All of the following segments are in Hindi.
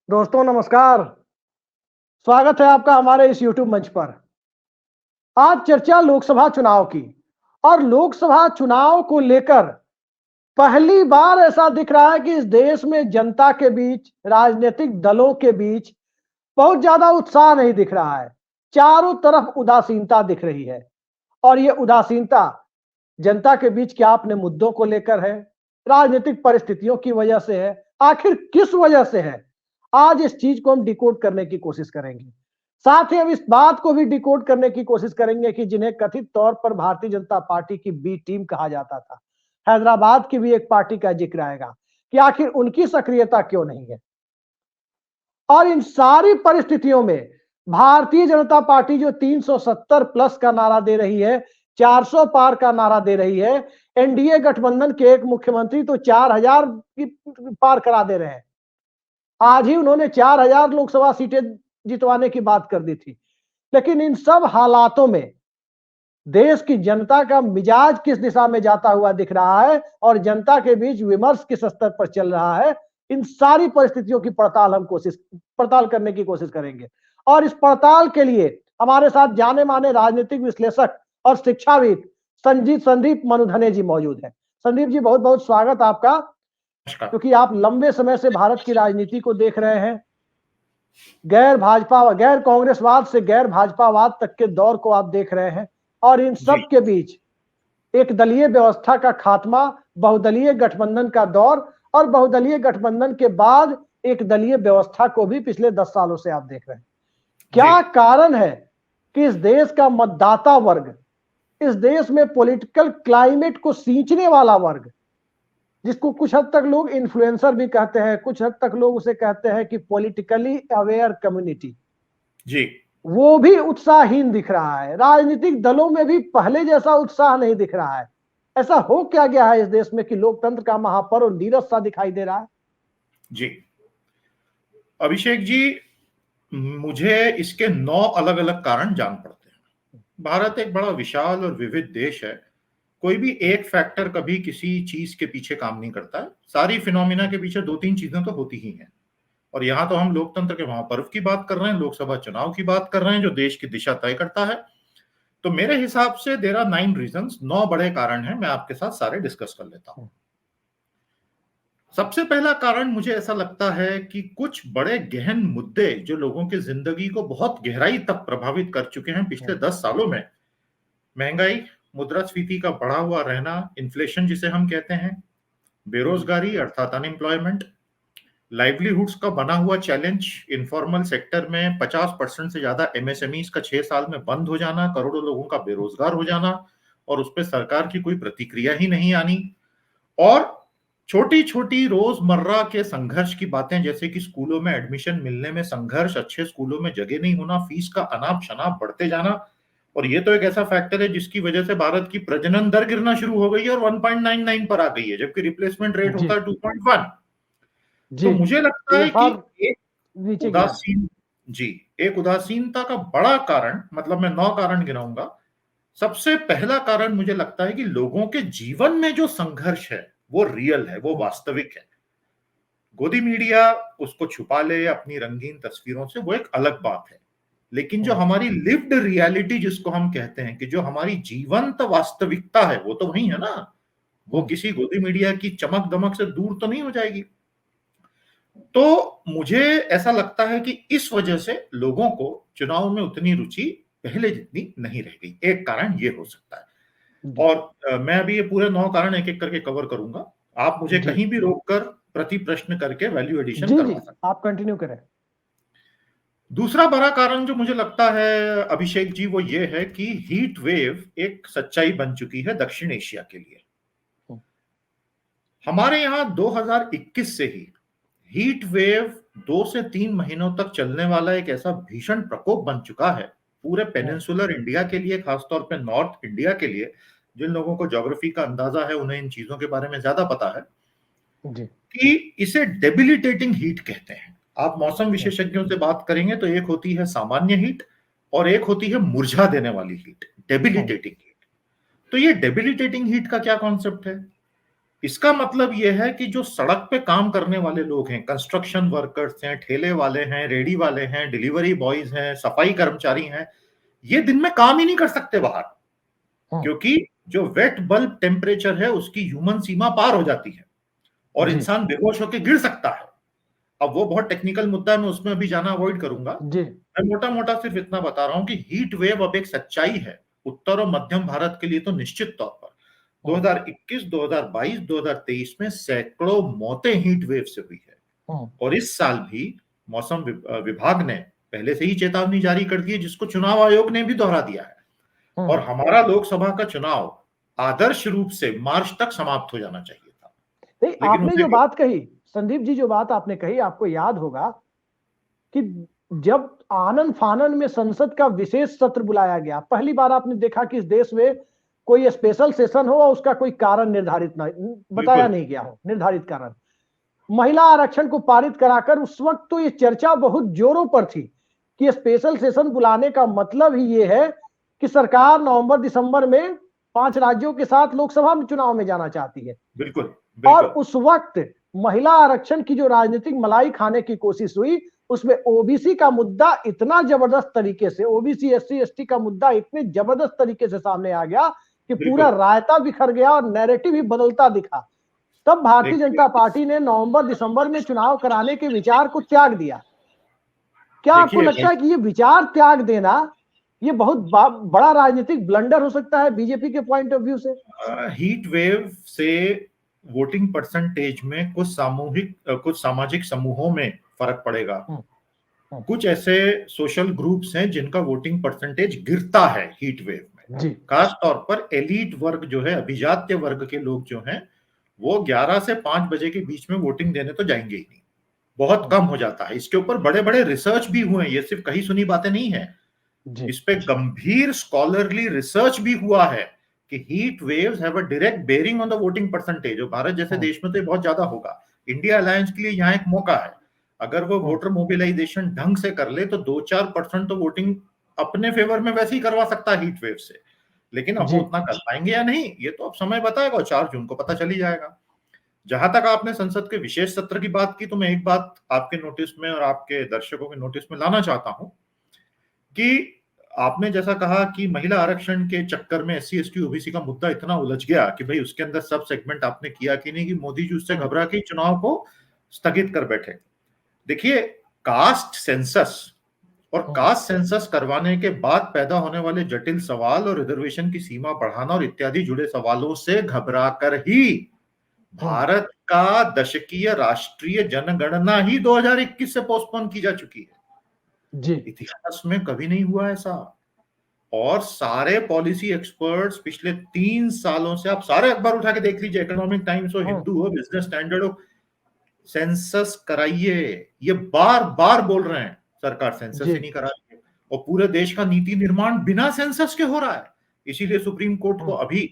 दोस्तों नमस्कार। स्वागत है आपका हमारे इस YouTube मंच पर। आज चर्चा लोकसभा चुनाव की और लोकसभा चुनाव को लेकर पहली बार ऐसा दिख रहा है कि इस देश में जनता के बीच, राजनीतिक दलों के बीच बहुत ज्यादा उत्साह नहीं दिख रहा है। चारों तरफ उदासीनता दिख रही है और ये उदासीनता जनता के बीच क्या अपने मुद्दों को लेकर है, राजनीतिक परिस्थितियों की वजह से है, आखिर किस वजह से है? आज इस चीज को हम डिकोड करने की कोशिश करेंगे। साथ ही हम इस बात को भी डिकोड करने की कोशिश करेंगे कि जिन्हें कथित तौर पर भारतीय जनता पार्टी की बी टीम कहा जाता था, हैदराबाद की भी एक पार्टी का जिक्र आएगा कि आखिर उनकी सक्रियता क्यों नहीं है। और इन सारी परिस्थितियों में भारतीय जनता पार्टी जो 370 प्लस का नारा दे रही है, 400 पार का नारा दे रही है, एनडीए गठबंधन के एक मुख्यमंत्री तो 4000 की पार करा दे रहे हैं। आज ही उन्होंने 4000 लोकसभा सीटें जितवाने की बात कर दी थी। लेकिन इन सब हालातों में देश की जनता का मिजाज किस दिशा में जाता हुआ दिख रहा है और जनता के बीच विमर्श किस स्तर पर चल रहा है, इन सारी परिस्थितियों की पड़ताल करने की कोशिश करेंगे। और इस पड़ताल के लिए हमारे साथ जाने माने राजनीतिक विश्लेषक और शिक्षाविद संदीप मनुधने जी मौजूद हैं। संदीप जी, बहुत बहुत स्वागत आपका, क्योंकि आप लंबे समय से भारत की राजनीति को देख रहे हैं। गैर कांग्रेसवाद से गैर भाजपावाद तक के दौर को आप देख रहे हैं और इन सब के बीच एक दलीय व्यवस्था का खात्मा, बहुदलीय गठबंधन का दौर और बहुदलीय गठबंधन के बाद एक दलीय व्यवस्था को भी पिछले 10 सालों से आप देख रहे हैं। क्या कारण है कि इस देश का मतदाता वर्ग, इस देश में पॉलिटिकल क्लाइमेट को सींचने वाला वर्ग, जिसको कुछ हद तक लोग इन्फ्लुएंसर भी कहते हैं, कुछ हद तक लोग उसे कहते हैं कि पॉलिटिकली अवेयर कम्युनिटी, जी, वो भी उत्साहहीन दिख रहा है। राजनीतिक दलों में भी पहले जैसा उत्साह नहीं दिख रहा है। ऐसा हो क्या गया है इस देश में कि लोकतंत्र का महापर्व नीरस सा दिखाई दे रहा है? जी, अभिषेक जी, मुझे इसके 9 अलग अलग कारण जान पड़ते हैं। भारत एक बड़ा विशाल और विविध देश है। कोई भी एक फैक्टर कभी किसी चीज के पीछे काम नहीं करता है। सारी फिनोमिना के पीछे 2-3 चीजें तो होती ही हैं। और यहाँ तो हम लोकतंत्र के महापर्व की बात कर रहे हैं, लोकसभा चुनाव की बात कर रहे हैं, जो देश की दिशा तय करता है। तो मेरे हिसाब से देयर आर 9 रीजंस, 9 बड़े कारण हैं। मैं आपके साथ सारे डिस्कस कर लेता हूं। सबसे पहला कारण मुझे ऐसा लगता है कि कुछ बड़े गहन मुद्दे जो लोगों की जिंदगी को बहुत गहराई तक प्रभावित कर चुके हैं पिछले 10 सालों में, महंगाई, मुद्रास्फीति का बढ़ा हुआ रहना, इन्फ्लेशन जिसे हम कहते हैं, बेरोजगारी अर्थात अनएम्प्लॉयमेंट, लाइवलीहुड्स का बना हुआ चैलेंज, इनफॉर्मल सेक्टर में 50% से ज्यादा एमएसएमईज का 6 साल में बंद हो जाना, करोड़ों लोगों का बेरोजगार हो जाना और उस पर सरकार की कोई प्रतिक्रिया ही नहीं आनी, और छोटी छोटी रोजमर्रा के संघर्ष की बातें, जैसे कि स्कूलों में एडमिशन मिलने में संघर्ष, अच्छे स्कूलों में जगह नहीं होना, फीस का अनाप शनाप बढ़ते जाना। और ये तो एक ऐसा फैक्टर है जिसकी वजह से भारत की प्रजनन दर गिरना शुरू हो गई है और 1.99 पर आ गई है, जबकि रिप्लेसमेंट रेट होता है 2.1। तो मुझे लगता है कि एक उदासीन जी एक उदासीनता का बड़ा कारण, मतलब मैं 9 कारण गिनाऊंगा। सबसे पहला कारण मुझे लगता है कि लोगों के जीवन में जो संघर्ष है वो रियल है, वो वास्तविक है। गोदी मीडिया उसको छुपा ले अपनी रंगीन तस्वीरों से, वो एक अलग बात है। लेकिन जो हमारी लिव्ड रियलिटी जिसको हम कहते हैं, कि जो हमारी जीवंत वास्तविकता है, वो तो वही है ना। वो किसी गोदी मीडिया की चमक दमक से दूर तो नहीं हो जाएगी। तो मुझे ऐसा लगता है कि इस वजह से लोगों को चुनाव में उतनी रुचि पहले जितनी नहीं रह गई। एक कारण ये हो सकता है। और मैं अभी ये पूरे 9 कारण एक एक करके कवर करूंगा। आप मुझे कहीं भी रोककर प्रति प्रश्न करके वैल्यू एडिशन करवा सकते हैं। आप कंटिन्यू करें। दूसरा बड़ा कारण जो मुझे लगता है अभिषेक जी, वो ये है कि हीट वेव एक सच्चाई बन चुकी है दक्षिण एशिया के लिए। हमारे यहाँ 2021 से ही हीट वेव 2 से 3 महीनों तक चलने वाला एक ऐसा भीषण प्रकोप बन चुका है पूरे पेनिनसुलर इंडिया के लिए, खासतौर पे नॉर्थ इंडिया के लिए। जिन लोगों को ज्योग्राफी का अंदाजा है उन्हें इन चीजों के बारे में ज्यादा पता है कि इसे डेबिलिटेटिंग हीट कहते हैं। आप मौसम विशेषज्ञों से बात करेंगे तो एक होती है सामान्य हीट और एक होती है मुरझा देने वाली हीट, डेबिलिटेटिंग हीट। तो ये डेबिलिटेटिंग हीट का क्या कॉन्सेप्ट है? इसका मतलब यह है कि जो सड़क पे काम करने वाले लोग हैं, कंस्ट्रक्शन वर्कर्स हैं, ठेले वाले हैं, रेडी वाले हैं, डिलीवरी बॉयज हैं, सफाई कर्मचारी हैं, ये दिन में काम ही नहीं कर सकते बाहर, क्योंकि जो वेट बल्ब टेम्परेचर है उसकी ह्यूमन सीमा पार हो जाती है और जी इंसान बेहोश होकर गिर सकता है। अब वो बहुत टेक्निकल मुद्दा है, मैं उसमें अभी जाना अवॉइड करूंगा। जी मैं मोटा मोटा सिर्फ इतना बता रहा हूं कि हीट वेव अब एक सच्चाई है उत्तर और मध्यम भारत के लिए तो निश्चित तौर पर। 2021, 2022, 2023 में सैकड़ों मौतें हीट वेव से हुई है और इस साल भी मौसम विभाग ने पहले से ही चेतावनी जारी कर दी है, जिसको चुनाव आयोग ने भी दोहरा दिया है। और हमारा लोकसभा का चुनाव आदर्श रूप से मार्च तक समाप्त हो जाना चाहिए था, नहीं, लेकिन आपने उसे जो बात कही संदीप जी, जो बात आपने कही, आपको याद होगा कि जब आनन फानन में संसद का विशेष सत्र बुलाया गया, पहली बार आपने देखा कि इस देश में कोई स्पेशल सेशन हो और उसका कोई कारण निर्धारित ना बताया नहीं गया हो, निर्धारित कारण। महिला आरक्षण को पारित कराकर उस वक्त तो ये चर्चा बहुत जोरों पर थी कि स्पेशल सेशन बुलाने का मतलब ही ये है कि सरकार नवंबर दिसंबर में 5 राज्यों के साथ लोकसभा में चुनाव में जाना चाहती है। बिल्कुल और बिल्कुल उस वक्त महिला आरक्षण की जो राजनीतिक मलाई खाने की कोशिश हुई, उसमें ओबीसी का मुद्दा इतना जबरदस्त तरीके से, ओबीसी एससी एसटी का मुद्दा इतने जबरदस्त तरीके से सामने आ गया कि पूरा बिल्कुल। रायता बिखर गया और नैरेटिव ही बदलता दिखा। तब भारतीय देखिए जनता पार्टी ने नवंबर दिसंबर में चुनाव कराने के विचार को त्याग दिया। क्या आपको देखिए लगता है कि ये विचार त्याग देना ये बहुत बड़ा राजनीतिक ब्लंडर हो सकता है बीजेपी के पॉइंट ऑफ व्यू से? हीट वेव से वोटिंग परसेंटेज में कुछ सामाजिक समूहों में फर्क पड़ेगा। कुछ ऐसे सोशल ग्रुप्स हैं जिनका वोटिंग परसेंटेज गिरता है हीट वेव में। खास तौर पर एलीट वर्ग जो है, अभिजात्य वर्ग के लोग जो हैं, वो 11 से 5 बजे के बीच में वोटिंग देने तो जाएंगे ही नहीं, बहुत कम हो जाता है। इसके ऊपर बड़े बड़े रिसर्च भी हुए हैं, ये सिर्फ कही सुनी बातें नहीं है। इस पे गंभीर स्कॉलरली रिसर्च भी हुआ है कि heat waves have a direct bearing on the voting percentage. और भारत जैसे देश में तो ये बहुत ज्यादा होगा। इंडिया अलायंस के लिए यहाँ एक मौका है, अगर वो वोटर मोबिलाइजेशन ढंग से कर ले तो 2-4% तो वोटिंग अपने फेवर में वैसे ही करवा सकता है हीट वेव से। लेकिन अब वो उतना कर पाएंगे या नहीं, ये तो अब समय बताएगा, 4 जून को पता चली जाएगा। जहां तक आपने संसद के विशेष सत्र की बात की, तो मैं एक बात आपके नोटिस में और आपके दर्शकों के नोटिस में लाना चाहता हूं कि आपने जैसा कहा कि महिला आरक्षण के चक्कर में एससी एसटी ओबीसी का मुद्दा इतना उलझ गया कि भाई उसके अंदर सब सेगमेंट आपने किया कि नहीं, कि मोदी जी उससे घबरा के चुनाव को स्थगित कर बैठे। देखिए, कास्ट सेंसस और कास्ट सेंसस करवाने के बाद पैदा होने वाले जटिल सवाल और रिजर्वेशन की सीमा बढ़ाना और इत्यादि जुड़े सवालों से घबरा कर ही भारत का दशकीय राष्ट्रीय जनगणना ही 2021 से पोस्टपोन की जा चुकी है। इतिहास में कभी नहीं हुआ ऐसा। और सारे पॉलिसी एक्सपर्ट्स पिछले 3 सालों से, आप सारे अखबार उठा के देख लीजिए, इकोनॉमिक टाइम्स हो, हिंदू हो, बिजनेस स्टैंडर्ड हो, सेंसस कराइए, ये बार बार बोल रहे हैं। सरकार सेंसस ही नहीं करा रही है और पूरे देश का नीति निर्माण बिना सेंसस के हो रहा है। इसीलिए सुप्रीम कोर्ट को अभी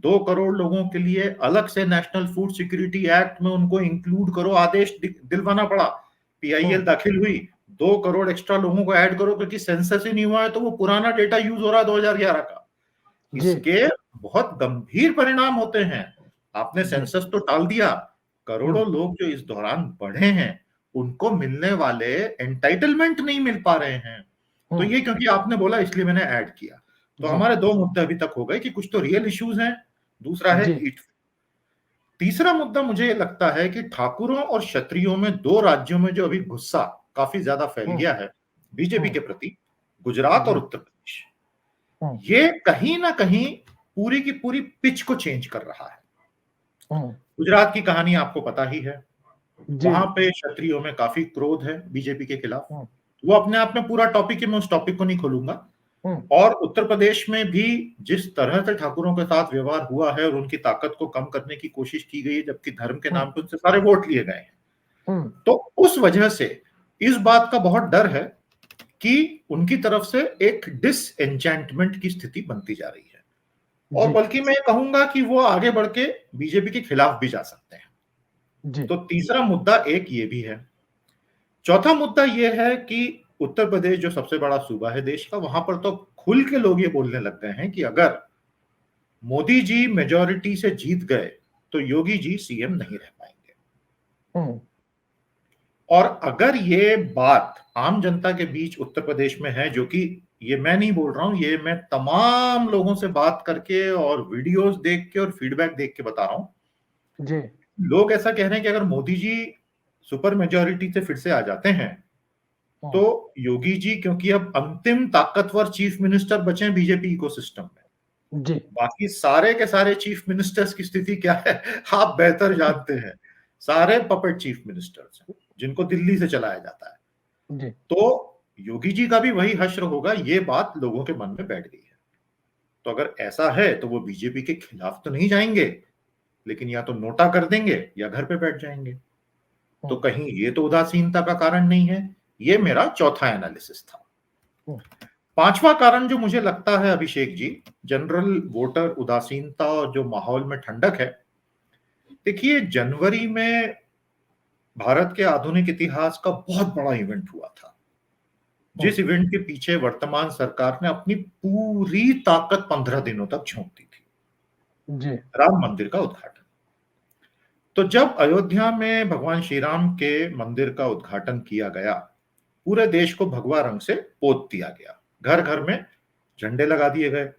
2 करोड़ लोगों के लिए अलग से नेशनल फूड सिक्योरिटी एक्ट में उनको इंक्लूड करो आदेश दिलवाना पड़ा। पीआईएल दाखिल हुई, 2 करोड़ एक्स्ट्रा लोगों को ऐड करो, क्योंकि सेंसस ही नहीं हुआ है तो वो पुराना डेटा यूज हो रहा है 2011 का। इसके बहुत गंभीर परिणाम होते हैं। आपने सेंसस तो टाल दिया, करोड़ों लोग जो इस दौरान बढ़े हैं उनको मिलने वाले एंटाइटलमेंट नहीं मिल पा रहे हैं। तो ये क्योंकि आपने बोला इसलिए मैंने ऐड किया। तो हमारे 2 मुद्दे अभी तक हो गए कि कुछ तो रियल इश्यूज हैं, दूसरा है हीट। तीसरा मुद्दा मुझे लगता है कि ठाकुरों और क्षत्रियों में 2 राज्यों में जो अभी गुस्सा काफी ज्यादा फैल गया है बीजेपी के प्रति, गुजरात और उत्तर प्रदेश, ये कहीं ना कहीं पूरी की पूरी पिच को चेंज कर रहा है। गुजरात की कहानी आपको पता ही है, वहां पे क्षत्रियों में काफी क्रोध है बीजेपी के खिलाफ। वो अपने आप में पूरा टॉपिक है, मैं उस टॉपिक को नहीं खोलूंगा। और उत्तर प्रदेश में भी जिस तरह से ठाकुरों के साथ व्यवहार हुआ है और उनकी ताकत को कम करने की कोशिश की गई है, जबकि धर्म के नाम पे उनसे सारे वोट लिए गए हैं, तो उस वजह से इस बात का बहुत डर है कि उनकी तरफ से एक डिसएन्चेंटमेंट की स्थिति बनती जा रही है। और बल्कि मैं कहूंगा कि वो आगे बढ़ के बीजेपी के खिलाफ भी जा सकते हैं। तो तीसरा मुद्दा एक ये भी है। चौथा मुद्दा ये है कि उत्तर प्रदेश जो सबसे बड़ा सूबा है देश का, वहां पर तो खुल के लोग ये बोलने लग गए हैं कि अगर मोदी जी मेजॉरिटी से जीत गए तो योगी जी सीएम नहीं रह पाएंगे। हम्म, और अगर ये बात आम जनता के बीच उत्तर प्रदेश में है, जो कि ये मैं नहीं बोल रहा हूं, ये मैं तमाम लोगों से बात करके और वीडियोस देख के और फीडबैक देख के बता रहा हूं, जी, लोग ऐसा कह रहे हैं कि अगर मोदी जी सुपर मेजोरिटी से फिर से आ जाते हैं हम्म, तो योगी जी, क्योंकि अब अंतिम ताकतवर चीफ मिनिस्टर बचे हैं बीजेपी इकोसिस्टम में, जी, बाकी सारे के सारे चीफ मिनिस्टर्स की स्थिति क्या है आप बेहतर जानते हैं। सारे पपेट चीफ मिनिस्टर्स हैं जिनको दिल्ली से चलाया जाता है। जी, तो योगी जी का भी वही हश्र होगा, ये बात लोगों के मन में बैठ गई है। तो अगर ऐसा है तो वो बीजेपी के खिलाफ तो नहीं जाएंगे, लेकिन या तो नोटा कर देंगे या घर पे बैठ जाएंगे। तो कहीं ये तो उदासीनता का कारण नहीं है। ये मेरा चौथा एनालिसिस था। पांचवा कारण जो मुझे लगता है अभिषेक जी, जनरल वोटर उदासीनता और जो माहौल में ठंडक है। देखिए, जनवरी में भारत के आधुनिक इतिहास का बहुत बड़ा इवेंट हुआ था, जिस इवेंट के पीछे वर्तमान सरकार ने अपनी पूरी ताकत 15 दिनों तक झोंक दी थी, जी, राम मंदिर का उद्घाटन। तो जब अयोध्या में भगवान श्री राम के मंदिर का उद्घाटन किया गया, पूरे देश को भगवा रंग से पोत दिया गया, घर घर में झंडे लगा दिए गए।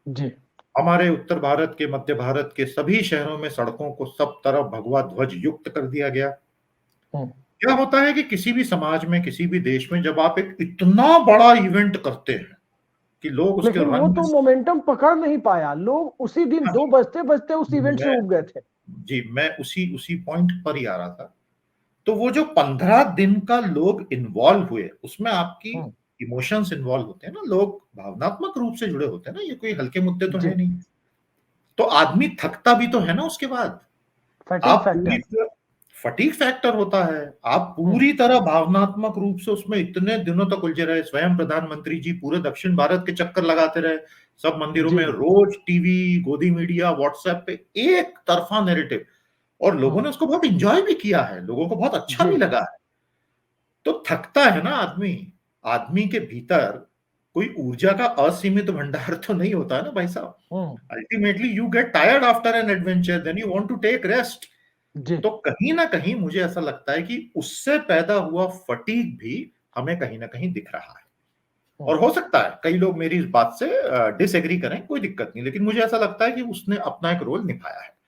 जी, हमारे उत्तर भारत के, मध्य भारत के सभी शहरों में सड़कों को सब तरफ भगवा ध्वज युक्त कर दिया गया। क्या होता है कि किसी भी समाज में, किसी भी देश में, जब आप एक इतना बड़ा इवेंट करते हैं कि लोग उसके लेकिन वो रंग में, तो मोमेंटम पकड़ नहीं पाया, लोग उसी दिन 2 बजते बजते उस इवेंट से मैं उब गए थे। जी मैं उसी उसी पॉइंट पर ही आ रहा था। तो वो जो 15 दिन का लोग इन्वॉल्व हुए, उसमें आपकी हम्म, इमोशंस इन्वॉल्व होते हैं ना, लोग भावनात्मक रूप से जुड़े होते हैं ना, ये कोई हल्के मुद्दे तो जी, है नहीं। तो आदमी थकता भी तो है ना उसके बाद। फैटिग आप पूरी फैक्टर। तरह, फटीग फैक्टर होता है, आप हम्म, पूरी तरह भावनात्मक रूप से उसमें इतने दिनों तक उलझे रहे। स्वयं प्रधानमंत्री जी पूरे दक्षिण भारत के चक्कर लगाते रहे, सब मंदिरों जी, में, रोज टीवी, गोदी मीडिया, व्हाट्सएप पे एक तरफा नैरेटिव। और लोगों ने उसको बहुत एंजॉय भी किया है, लोगों को बहुत अच्छा जी, भी लगा है। तो थकता है ना आदमी। आदमी के भीतर कोई ऊर्जा का असीमित भंडार तो नहीं होता है ना भाई साहब। Hmm, ultimately you get tired after an adventure, then you want to take rest. जी, तो कहीं ना कहीं मुझे ऐसा लगता है कि उससे पैदा हुआ फटीग भी हमें कहीं ना कहीं दिख रहा है। हम्म, और हो सकता है कई लोग मेरी इस बात से डिसएग्री करें, कोई दिक्कत नहीं, लेकिन मुझे ऐसा लगता है कि उसने अपना एक रोल निभाया है।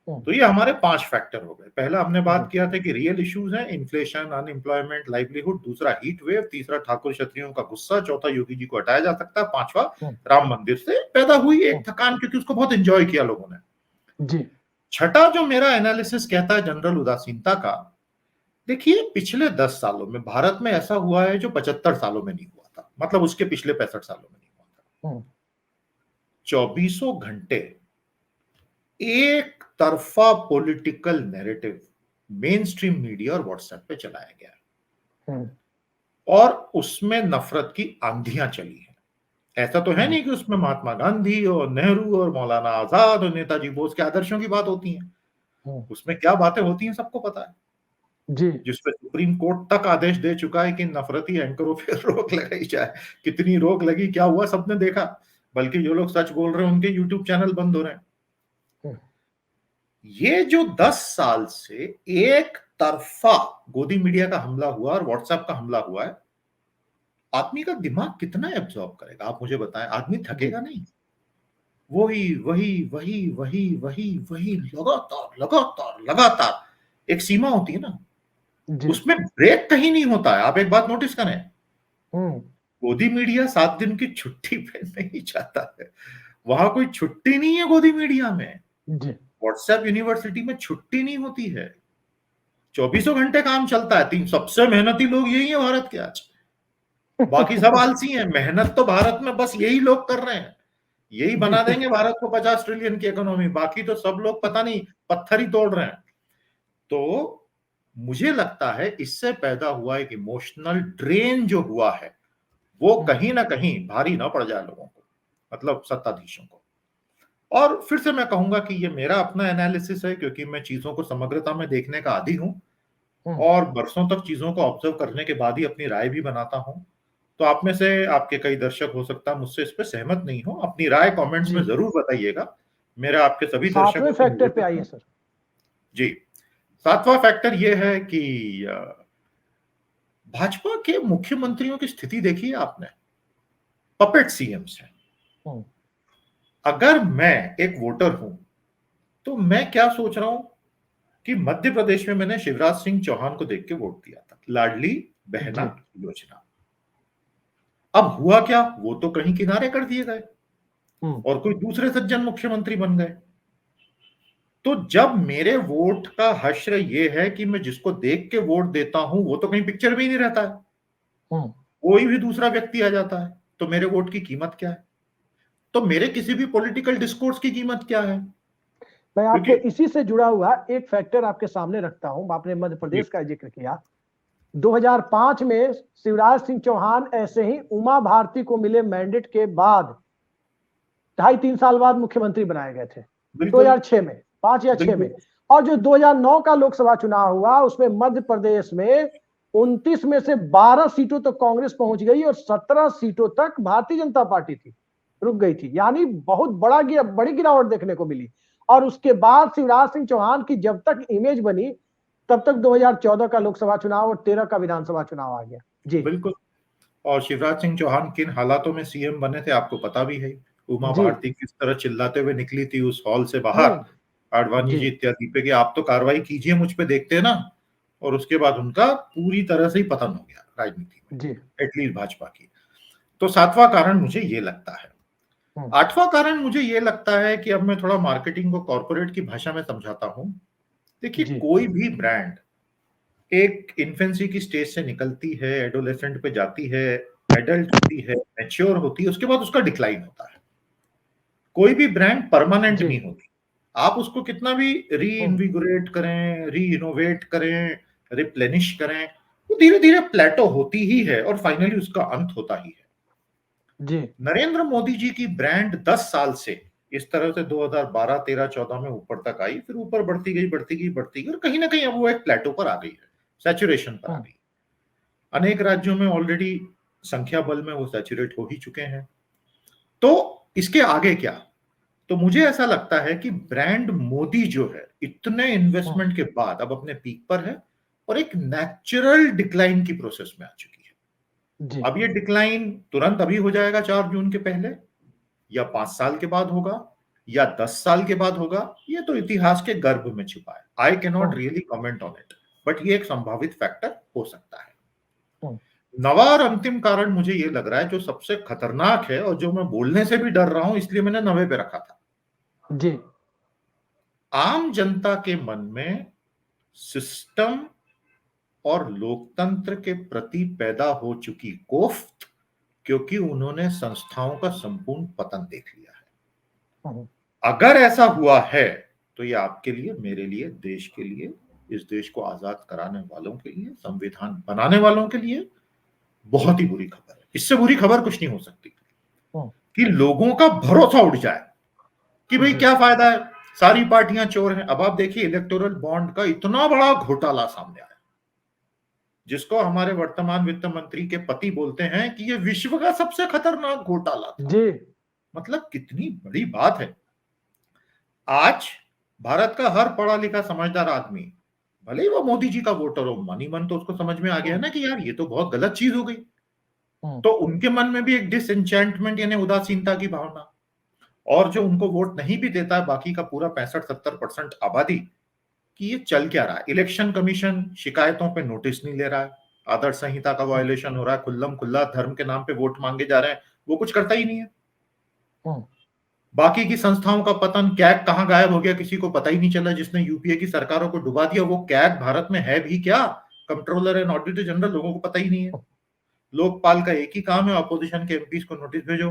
हम्म, तो ये हमारे 5 फैक्टर हो गए। पहला हमने जी, बात किया था कि रियल इश्यूज हैं, इन्फ्लेशन, अनएम्प्लॉयमेंट, लाइवलीहुड। दूसरा हीट वेव। तीसरा ठाकुर क्षत्रियों का गुस्सा। चौथा योगी जी को हटाया जा सकता है। पांचवा हम्म, राम मंदिर से पैदा हुई हम्म, एक थकान, क्योंकि उसको बहुत एंजॉय किया लोगों ने। जी, छठा जो मेरा एनालिसिस कहता है जनरल उदासीनता का, देखिए पिछले 10 सालों में भारत में ऐसा हुआ है जो 75 सालों में नहीं हुआ था, मतलब उसके पिछले 65 सालों में नहीं हुआ था। हम्म, चौबीसों घंटे एक तरफा political narrative main stream media और व्हाट्सएप पे चलाया गया है, हम्म, और उसमें नफरत की आंधियां चली हैं। ऐसा तो है जी, नहीं कि उसमें महात्मा गांधी और नेहरू और मौलाना आजाद और नेताजी बोस के आदर्शों की बात होती है। हम्म, उसमें क्या बातें होती हैं सबको पता है, जी, जिसपे सुप्रीम कोर्ट तक आदेश दे चुका है कि नफरती एंकरों पे रोक लगाई जाए। कितनी रोक लगी, क्या हुआ, सबने देखा। बल्कि जो लोग सच बोल रहे हैं उनके यूट्यूब चैनल बंद हो रहे हैं। हम्म, ये जो 10 साल से एक तरफा गोदी मीडिया का हमला हुआ और व्हाट्सएप का हमला हुआ है, आदमी का दिमाग कितना एब्जॉर्ब करेगा आप मुझे बताएं। आदमी जी, थकेगा नहीं। वही वही वही वही वही वही लगातार लगातार लगातार। एक सीमा होती है ना, जी, उसमें ब्रेक कहीं नहीं होता है। आप एक बात नोटिस करें, हम्म, गोदी मीडिया 7 दिन की छुट्टी पे नहीं जाता है। वहां कोई छुट्टी नहीं है गोदी मीडिया में। जी, व्हाट्सएप यूनिवर्सिटी में छुट्टी नहीं होती है। चौबीसों घंटे काम चलता है। तीन सबसे मेहनती लोग यही है भारत के आज। बाकी सब आलसी हैं। मेहनत तो भारत में बस यही लोग कर रहे हैं। यही जी, बना देंगे भारत को 50 ट्रिलियन की इकोनॉमी। बाकी तो सब लोग पता नहीं पत्थर ही तोड़ रहे हैं। तो मुझे लगता है इससे पैदा हुआ एक इमोशनल ड्रेन जो हुआ है, वो कहीं ना कहीं भारी ना पड़ जाए लोगों को, मतलब सत्ताधीशों को। और फिर से मैं कहूंगा कि ये मेरा अपना एनालिसिस है, क्योंकि मैं चीजों को समग्रता में देखने का आदी हूं हम्म, और बरसों तक चीजों को ऑब्जर्व करने के बाद ही अपनी राय भी बनाता हूं। तो आप में से आपके कई दर्शक हो सकता है मुझसे इस पे सहमत नहीं हो। अपनी राय कमेंट्स में जी, जरूर बताइएगा। मेरे आपके सभी सातवें दर्शकों फैक्टर पे आइए सर। जी, सातवां फैक्टर ये है कि भाजपा के मुख्यमंत्रियों की स्थिति देखी है आपने? पपेट सीएम्स हैं। अगर मैं एक वोटर हूं तो मैं क्या सोच रहा हूं कि मध्य प्रदेश में मैंने शिवराज सिंह चौहान को देख के वोट दिया था, लाडली बहना योजना। अब हुआ क्या, वो तो कहीं किनारे कर दिए गए और कोई दूसरे सज्जन मुख्यमंत्री बन गए। तो जब मेरे वोट का हश्र ये है कि मैं जिसको देख के वोट देता हूं वो तो कहीं पिक्चर में ही नहीं रहता है, कोई भी दूसरा व्यक्ति आ जाता है, तो मेरे वोट की कीमत क्या है? तो मेरे किसी भी पॉलिटिकल डिस्कोर्स की कीमत क्या है? मैं आपको क्योंकि इसी से जुड़ा हुआ एक फैक्टर आपके सामने रखता हूं। आपने मध्य प्रदेश का जिक्र किया, 2005 में शिवराज सिंह चौहान ऐसे ही उमा भारती को मिले मैंडेट के बाद 2.5-3 साल बाद मुख्यमंत्री बनाए गए थे, 2006 में, 5 या 6 में। और जो 2009 का लोकसभा चुनाव हुआ उसमें मध्य प्रदेश में 29 में से 12 सीटों तक कांग्रेस पहुंच गई और 17 सीटों तक भारतीय जनता पार्टी थी, रुक गई थी। यानी बहुत बड़ी गिरावट देखने को मिली। और उसके बाद शिवराज सिंह चौहान की जब तक इमेज बनी तब तक 2014 का लोकसभा चुनाव और 13 का विधानसभा चुनाव आ गया। जी बिल्कुल। और शिवराज सिंह चौहान किन हालातों में सीएम बने थे आपको पता भी है। उमा जी भारती किस तरह चिल्लाते हुए निकली थी उस हॉल से बाहर, आडवाणी जी जी इत्यादि पे कि आप तो कार्रवाई कीजिए मुझ पे, देखते हैं ना। और उसके बाद उनका पूरी तरह से ही पतन हो गया राजनीति में, जी एटलीस्ट भाजपा की। तो सातवां कारण मुझे ये लगता है। आठवां कारण मुझे ये लगता है कि अब मैं थोड़ा मार्केटिंग को कॉर्पोरेट की भाषा में समझाता हूं। देखिए, कोई भी ब्रांड एक इन्फेंसी की स्टेज से निकलती है, एडोलेसेंट पे जाती है, एडल्ट होती है, मैच्योर होती है, उसके बाद उसका डिक्लाइन होता है। कोई भी ब्रांड परमानेंट नहीं होती। आप उसको कितना भी री इन्विगोरेट करें, री इनोवेट करें, रिप्लेनिश करें, वो धीरे धीरे प्लेटो होती ही है और फाइनली उसका अंत होता ही है। जी नरेंद्र मोदी जी की ब्रांड 10 साल से इस तरह से 2012, 13, 14 में ऊपर तक आई, फिर ऊपर बढ़ती गई बढ़ती गई बढ़ती गई और कहीं ना कहीं अब वो एक प्लेटो पर आ गई है, सैचुरेशन पर आ गई। अनेक राज्यों में ऑलरेडी संख्या बल में वो सैचुरेट हो ही चुके हैं। तो इसके आगे क्या? तो मुझे ऐसा लगता है कि ब्रांड मोदी जो है इतने इन्वेस्टमेंट के बाद अब अपने पीक पर है और एक नेचुरल डिक्लाइन की प्रोसेस में आ चुकी है। अब ये डिक्लाइन तुरंत अभी हो जाएगा 4 जून के पहले, या 5 साल के बाद होगा, या 10 साल के बाद होगा, ये तो इतिहास के गर्भ में छिपा है। I can not really comment on it, but ये एक संभावित फैक्टर हो सकता है। नवा और अंतिम कारण मुझे ये लग रहा है, जो सबसे खतरनाक है और जो मैं बोलने से भी डर रहा हूं, इसलिए मैंने 90 पे रखा था। जी आम जनता के मन में सिस्टम और लोकतंत्र के प्रति पैदा हो चुकी कोफ्त, क्योंकि उन्होंने संस्थाओं का संपूर्ण पतन देख लिया है। अगर ऐसा हुआ है तो ये आपके लिए, मेरे लिए, देश के लिए, इस देश को आजाद कराने वालों के लिए, संविधान बनाने वालों के लिए बहुत ही बुरी खबर है। इससे बुरी खबर कुछ नहीं हो सकती कि लोगों का भरोसा उठ जाए कि भाई क्या फायदा है, सारी पार्टियां चोर हैं। अब आप देखिए, इलेक्टोरल बॉन्ड का इतना बड़ा घोटाला सामने आया, जिसको हमारे वर्तमान वित्त मंत्री के पति बोलते हैं कि ये विश्व का सबसे खतरनाक घोटाला था। जी मतलब कितनी बड़ी बात है। आज भारत का हर पढ़ा लिखा समझदार आदमी, भले ही वो मोदी जी का वोटर हो, मन ही मन तो उसको समझ में आ गया ना कि यार ये तो बहुत गलत चीज हो गई। तो उनके मन में भी एक डिसएंचेंटमेंट यानी उदासीनता की भावना, और जो उनको वोट नहीं भी देता है, बाकी का पूरा 65-70% आबादी, कि ये चल क्या रहा है। इलेक्शन कमीशन शिकायतों पे नोटिस नहीं ले रहा है, आदर्श संहिता का वायलेशन हो रहा है, खुल्लम खुल्ला धर्म के नाम पे वोट मांगे जा रहे हैं, वो कुछ करता ही नहीं है। बाकी की संस्थाओं का पतन, कैग कहां गायब हो गया किसी को पता ही नहीं चला, जिसने यूपीए की सरकारों को डुबा दिया। वो कैग भारत में है भी क्या? कंट्रोलर एंड ऑडिटर जनरल, लोगों को पता ही नहीं है। लोकपाल का एक ही काम है, अपोजिशन के एमपीज को नोटिस भेजो।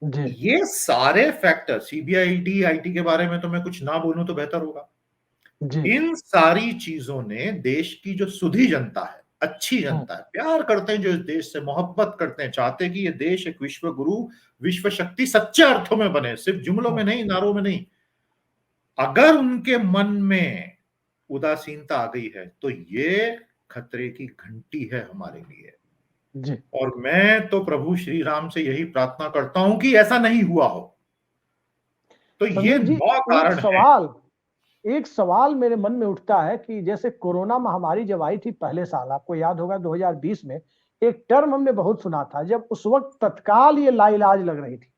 ये सारे फैक्टर, सीबीआई आईटी के बारे में तो मैं कुछ ना बोलूं तो बेहतर होगा। इन सारी चीजों ने देश की जो सुधी जनता है, अच्छी जनता है, प्यार करते हैं जो इस देश से, मोहब्बत करते हैं, चाहते हैं कि ये देश एक विश्व गुरु, विश्व शक्ति सच्चे अर्थों में बने, सिर्फ जुमलों में नहीं, नारों में नहीं। अगर उनके मन में उदासीनता आ गई है तो ये खतरे की घंटी है हमारे लिए। और मैं तो प्रभु श्री राम से यही प्रार्थना करता हूं कि ऐसा नहीं हुआ हो। तो ये संदीप जी, 9 कारण हैं। एक सवाल मेरे मन में उठता है कि जैसे कोरोना महामारी जब आई थी पहले साल, आपको याद होगा 2020 में, एक टर्म हमने बहुत सुना था, जब उस वक्त तत्काल ये लाइलाज लग रही थी,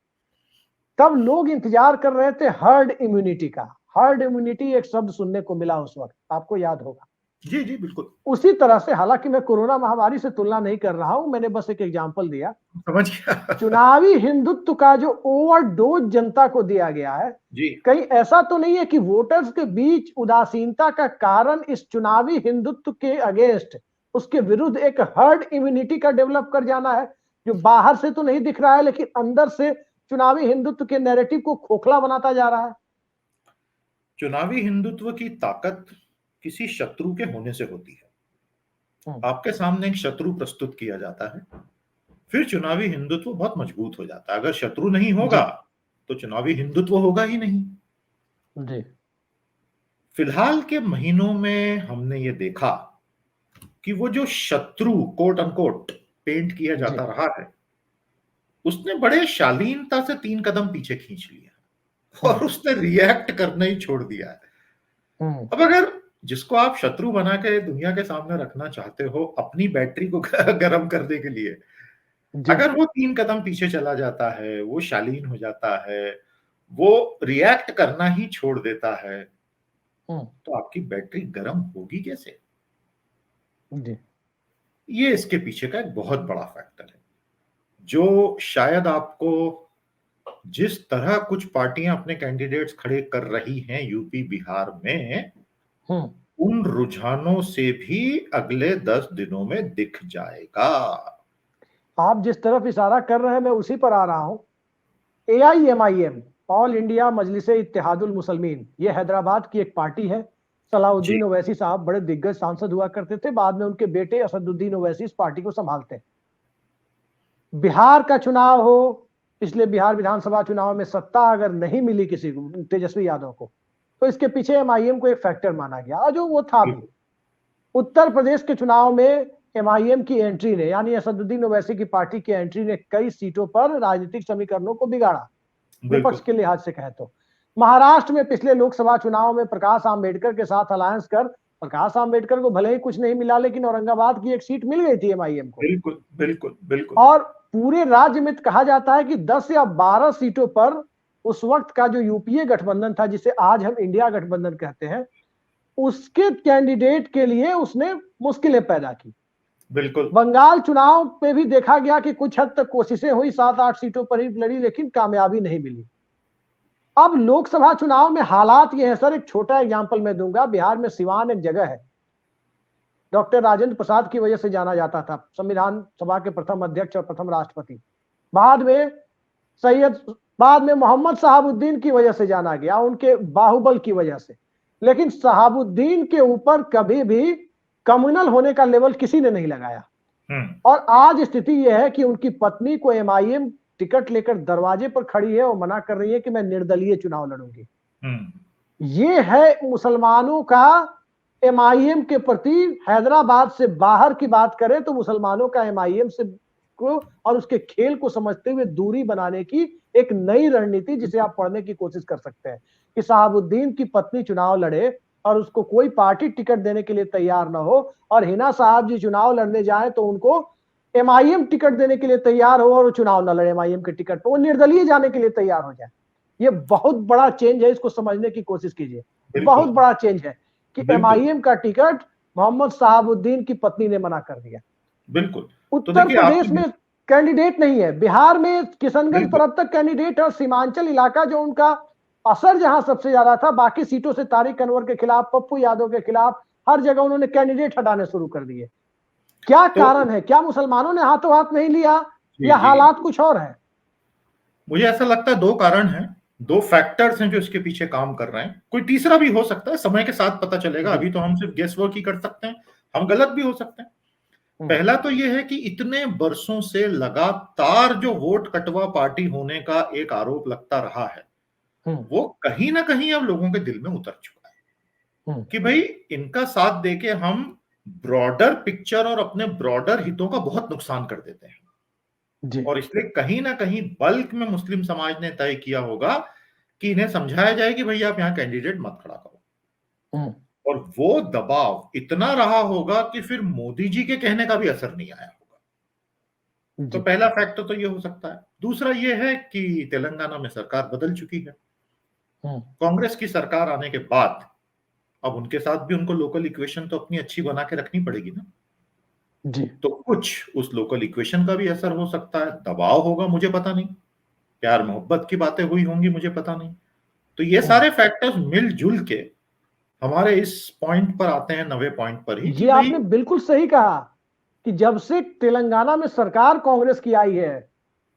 तब लोग इंतजार कर रहे थे हर्ड इम्यूनिटी का। हर्ड इम्यूनिटी एक शब्द सुनने को मिला उस वक्त, आपको याद होगा। जी जी बिल्कुल उसी तरह से, हालांकि मैं कोरोना महामारी से तुलना नहीं कर रहा हूं, मैंने बस एक एग्जांपल दिया, समझ गया। चुनावी हिंदुत्व का जो ओवरडोज जनता को दिया गया है, जी कहीं ऐसा तो नहीं है कि वोटर्स के बीच उदासीनता का कारण इस चुनावी हिंदुत्व के अगेंस्ट, उसके विरुद्ध एक हर्ड इम्यूनिटी का डेवलप कर जाना है, जो बाहर से तो नहीं दिख रहा है लेकिन अंदर से चुनावी हिंदुत्व के नैरेटिव को खोखला बनाता जा रहा है। चुनावी हिंदुत्व की ताकत किसी शत्रु के होने से होती है। आपके सामने एक शत्रु प्रस्तुत किया जाता है, फिर चुनावी हिंदुत्व बहुत मजबूत हो जाता है। अगर शत्रु नहीं होगा तो चुनावी हिंदुत्व होगा ही नहीं। जी। फिलहाल के महीनों में हमने ये देखा कि वो जो शत्रु कोट अनकोट पेंट किया जाता रहा है, उसने बड़े शालीनता से 3 कदम पीछे खींच लिया और उसने रिएक्ट करना ही छोड़ दिया है। अब अगर जिसको आप शत्रु बना के दुनिया के सामने रखना चाहते हो अपनी बैटरी को गर्म करने के लिए, अगर वो 3 कदम पीछे चला जाता है, वो शालीन हो जाता है, वो रिएक्ट करना ही छोड़ देता है, तो आपकी बैटरी गर्म होगी कैसे? जी। ये इसके पीछे का एक बहुत बड़ा फैक्टर है, जो शायद आपको जिस तरह कुछ पार्टियां अपने कैंडिडेट्स खड़े कर रही हैं यूपी बिहार में, उन रुझानों से भी अगले 10 दिनों में दिख जाएगा। आप जिस तरफ इशारा कर रहे हैं मैं उसी पर आ रहा हूं। AIMIM, ऑल इंडिया मजलिस इत्तेहादुल मुसलमीन, ये हैदराबाद की एक पार्टी है। सलाउद्दीन ओवैसी साहब बड़े दिग्गज सांसद हुआ करते थे, बाद में उनके बेटे असदुद्दीन ओवैसी इस पार्टी को संभालते हैं। बिहार का चुनाव हो, पिछले बिहार विधानसभा चुनाव में सत्ता अगर नहीं मिली किसी को, तेजस्वी यादव को, तो इसके पीछे MIM को एक फैक्टर माना गया, और जो वो था भी। उत्तर प्रदेश के चुनाव में MIM की एंट्री ने, यानी असदुद्दीन ओवैसी की पार्टी की एंट्री ने कई सीटों पर राजनीतिक समीकरणों को बिगाड़ा, विपक्ष के लिहाज से कहे तो। महाराष्ट्र में पिछले लोकसभा चुनाव में प्रकाश आंबेडकर के साथ अलायंस कर, प्रकाश आंबेडकर को भले ही कुछ नहीं मिला लेकिन औरंगाबाद की एक सीट मिल गई थी MIM को। बिल्कुल बिल्कुल बिल्कुल। और पूरे राज्य में कहा जाता है कि 10 या 12 सीटों पर उस वक्त का जो UPA गठबंधन था, जिसे आज हम इंडिया गठबंधन कहते हैं, उसके कैंडिडेट के लिए उसने मुश्किलें पैदा की। बिल्कुल। बंगाल चुनाव पे भी देखा गया कि कुछ हद तक कोशिशें हुई, 7-8 सीटों पर ही लड़ी, लेकिन कामयाबी नहीं मिली। अब लोकसभा चुनाव में हालात ये है सर, एक छोटा एग्जांपल मैं दूंगा। बिहार में सिवान एक जगह है, डॉक्टर राजेंद्र प्रसाद की वजह से जाना जाता था, संविधान सभा के प्रथम अध्यक्ष और प्रथम राष्ट्रपति। बाद में मोहम्मद शहाबुद्दीन की वजह से जाना गया, उनके बाहुबल की वजह से। लेकिन शहाबुद्दीन के ऊपर कभी भी कम्युनल होने का लेवल किसी ने नहीं लगाया। और आज स्थिति यह है कि उनकी पत्नी को MIM टिकट लेकर दरवाजे पर खड़ी है और मना कर रही है कि मैं निर्दलीय चुनाव लड़ूंगी। ये है मुसलमानों का MIM के प्रति, हैदराबाद से बाहर की बात करें तो मुसलमानों का MIM से को और उसके खेल को समझते हुए दूरी बनाने की एक नई रणनीति, जिसे आप पढ़ने की कोशिश कर सकते हैं कि शहाबुद्दीन की पत्नी चुनाव लड़े और उसको कोई पार्टी टिकट देने के लिए तैयार ना हो, और हिना साहब जी चुनाव लड़ने जाए तो उनको MIM टिकट देने के लिए तैयार हो और वो चुनाव ना लड़े MIM के टिकट पर, वो निर्दलीय जाने के लिए तैयार हो जाए। ये बहुत बड़ा चेंज है, इसको समझने की कोशिश कीजिए। बहुत बड़ा चेंज है कि MIM का टिकट मोहम्मद शहाबुद्दीन की पत्नी ने मना कर दिया। बिल्कुल। उत्तर प्रदेश में कैंडिडेट नहीं है, बिहार में किशनगंज पर अब तक कैंडिडेट है, और सीमांचल इलाका जो उनका असर जहां सबसे ज्यादा था, बाकी सीटों से तारिक अनवर के खिलाफ, पप्पू यादव के खिलाफ, हर जगह उन्होंने कैंडिडेट हटाने शुरू कर दिए। क्या कारण है? क्या मुसलमानों ने हाथों हाथ नहीं लिया, या हालात कुछ और है? मुझे ऐसा लगता है 2 कारण हैं, 2 फैक्टर्स हैं जो इसके पीछे काम कर रहे हैं। कोई तीसरा भी हो सकता है, समय के साथ पता चलेगा। अभी तो हम सिर्फ गेस वर्क ही कर सकते हैं, हम गलत भी हो सकते हैं। पहला तो यह है कि इतने वर्षों से लगातार जो वोट कटवा पार्टी होने का एक आरोप लगता रहा है, वो कहीं ना कहीं अब लोगों के दिल में उतर चुका है कि भाई इनका साथ देके हम ब्रॉडर पिक्चर और अपने ब्रॉडर हितों का बहुत नुकसान कर देते हैं। और इसलिए कहीं ना कहीं बल्क में मुस्लिम समाज ने तय किया होगा कि इन्हें समझाया जाए कि भाई आप यहाँ कैंडिडेट मत खड़ा करो। और वो दबाव इतना रहा होगा कि फिर मोदी जी के कहने का भी असर नहीं आया होगा। तो पहला फैक्टर तो ये हो सकता है। दूसरा ये है कि तेलंगाना में सरकार बदल चुकी है। कांग्रेस की सरकार आने के बाद अब उनके साथ भी उनको लोकल इक्वेशन तो अपनी अच्छी बना के रखनी पड़ेगी ना जी। तो कुछ उस लोकल इक्वेशन का भी असर हो सकता है, दबाव होगा, मुझे पता नहीं, प्यार मोहब्बत की बातें हुई होंगी, मुझे पता नहीं। तो ये सारे फैक्टर्स मिलजुल के हमारे इस पॉइंट पर आते हैं, 90 पॉइंट पर ही, ये आपने बिल्कुल सही कहा कि जब से तेलंगाना में सरकार कांग्रेस की आई है,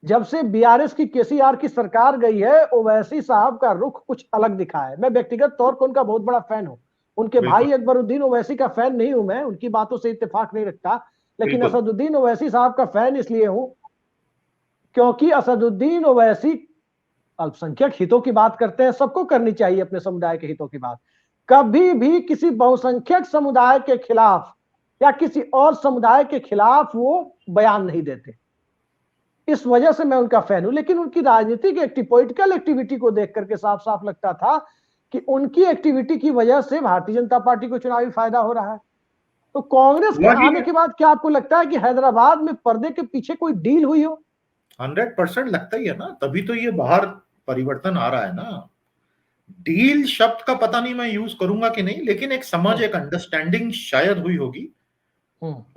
जब से बीआरएस की केसीआर की सरकार गई है, ओवैसी साहब का रुख कुछ अलग दिखा है। मैं व्यक्तिगत तौर पर उनका बहुत बड़ा फैन हूं, उनके भाई अकबरुद्दीन ओवैसी का फैन नहीं हूं मैं, उनकी बातों से इत्तेफाक नहीं रखता, लेकिन असदुद्दीन ओवैसी साहब का फैन इसलिए हूं क्योंकि असदुद्दीन ओवैसी अल्पसंख्यक हितों की बात करते हैं, सबको करनी चाहिए अपने समुदाय के हितों की बात, कभी भी किसी बहुसंख्यक समुदाय के खिलाफ या किसी और समुदाय के खिलाफ वो बयान नहीं देते। इस वजह से मैं उनका फैन हूं। लेकिन उनकी राजनीतिक पॉलिटिकल एक्टिविटी को देख करके साफ साफ लगता था कि उनकी एक्टिविटी की वजह से भारतीय जनता पार्टी को चुनावी फायदा हो रहा है। तो कांग्रेस के आने के बाद क्या आपको लगता है कि हैदराबाद में पर्दे के पीछे कोई डील हुई हो? 100% लगता ही है ना, तभी तो ये बाहर परिवर्तन आ रहा है ना। डील शब्द का पता नहीं मैं यूज करूंगा कि नहीं, लेकिन एक समझ, एक अंडरस्टैंडिंग शायद हुई होगी।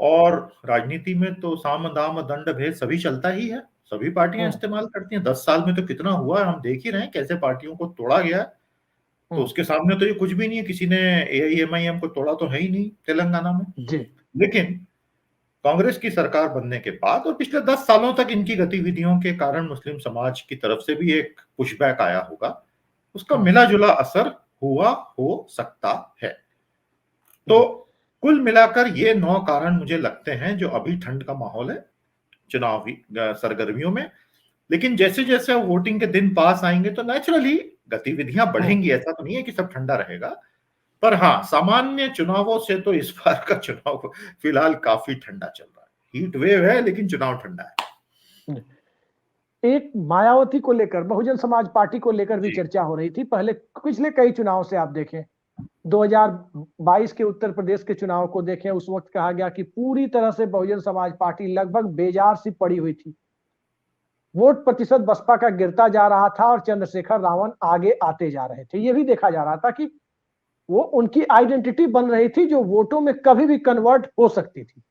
और राजनीति में तो साम दाम दंड भेद सभी चलता ही है, सभी पार्टियां इस्तेमाल करती हैं। 10 साल में तो कितना हुआ है, हम देख ही रहे हैं कैसे पार्टियों को तोड़ा गया है। तो उसके सामने तो ये कुछ भी नहीं है, किसी ने एआईएमआईएम को तोड़ा तो है ही नहीं तेलंगाना में जी। लेकिन कांग्रेस की सरकार बनने के बाद और पिछले 10 सालों तक इनकी गतिविधियों के कारण मुस्लिम समाज की तरफ से भी एक पुशबैक आया होगा, उसका मिला जुला असर हुआ हो सकता है। तो कुल मिलाकर ये 9 कारण मुझे लगते हैं जो अभी ठंड का माहौल है चुनावी सरगर्मियों में। लेकिन जैसे जैसे वोटिंग के दिन पास आएंगे तो नेचुरली गतिविधियां बढ़ेंगी, ऐसा तो नहीं है कि सब ठंडा रहेगा। पर हाँ, सामान्य चुनावों से तो इस बार का चुनाव फिलहाल काफी ठंडा चल रहा है। हीट वेव है लेकिन चुनाव ठंडा है। एक मायावती को लेकर, बहुजन समाज पार्टी को लेकर भी चर्चा हो रही थी पहले, पिछले कई चुनाव से आप देखें, 2022 के उत्तर प्रदेश के चुनाव को देखें, उस वक्त कहा गया कि पूरी तरह से बहुजन समाज पार्टी लगभग बेजार सी पड़ी हुई थी, वोट प्रतिशत बसपा का गिरता जा रहा था और चंद्रशेखर रावण आगे आते जा रहे थे। यह भी देखा जा रहा था कि वो उनकी आइडेंटिटी बन रही थी जो वोटों में कभी भी कन्वर्ट हो सकती थी।